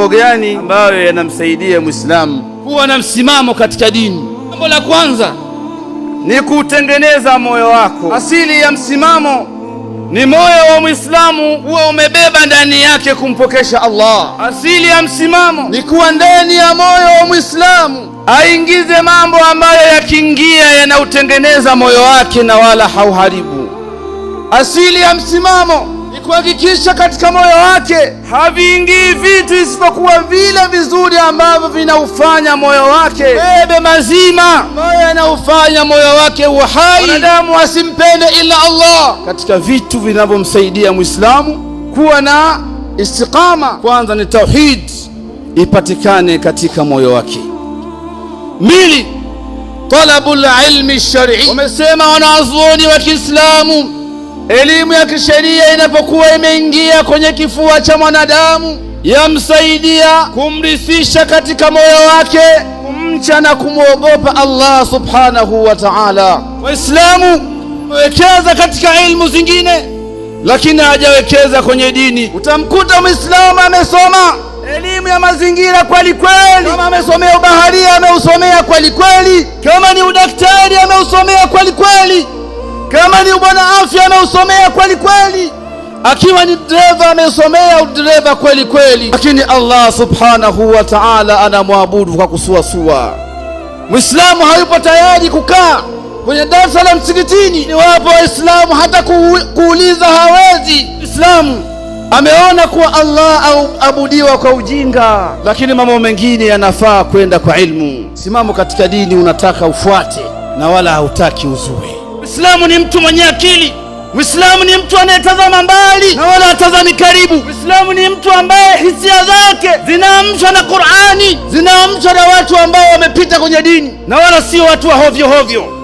mambo gani ambayo yanamsaidia Muislamu kuwa na msimamo katika dini? Jambo la kwanza ni kutengeneza moyo wako. Asili ya msimamo ni moyo wa Muislamu huwa umebeba ndani yake kumpokesha Allah. Asili ya msimamo ni kuwa ndani ya moyo wa Muislamu aingize mambo ambayo yakiingia yanautengeneza moyo wake na wala hauharibu. Asili ya msimamo ni kuhakikisha katika moyo wake haviingii vitu isipokuwa vile vizuri ambavyo vinaufanya moyo wake bebe mazima, moyo yanaufanya moyo wake uhai, wanadamu asimpende ila Allah. Katika vitu vinavyomsaidia Muislamu kuwa na istiqama, kwanza ni tauhid ipatikane katika moyo wake. Mbili, talabul ilmi shar'i. Wamesema wanazuoni wa Kiislamu, elimu ya kisheria inapokuwa imeingia kwenye kifua cha mwanadamu yamsaidia kumrithisha katika moyo wake kumcha na kumwogopa Allah subhanahu wa ta'ala. Waislamu wekeza katika ilmu zingine lakini hajawekeza kwenye dini. Utamkuta Muislamu amesoma elimu ya mazingira kweli kweli, kama amesomea ubaharia ameusomea kweli kweli, kama ni udaktari ameusomea kweli kweli, kama ni bwana afya ameusomea kweli kweli, akiwa ni dereva amesomea udereva kweli kweli, lakini Allah subhanahu wa ta'ala anamwabudu kwa kusuasua. Muislamu hayupo tayari kukaa kwenye darasa la msikitini. Ni wapo Waislamu hata kuuliza hawezi. Muislamu ameona kuwa Allah abudiwa kwa ujinga, lakini mambo mengine yanafaa kwenda kwa ilmu. Simamo katika dini unataka ufuate na wala hautaki uzue. Muislamu ni mtu mwenye akili. Muislamu ni mtu anayetazama mbali na wala hatazami karibu. Muislamu ni mtu ambaye hisia zake zinaamshwa na Qur'ani, zinaamshwa na watu ambao wamepita kwenye dini na wala sio watu wa hovyo hovyo.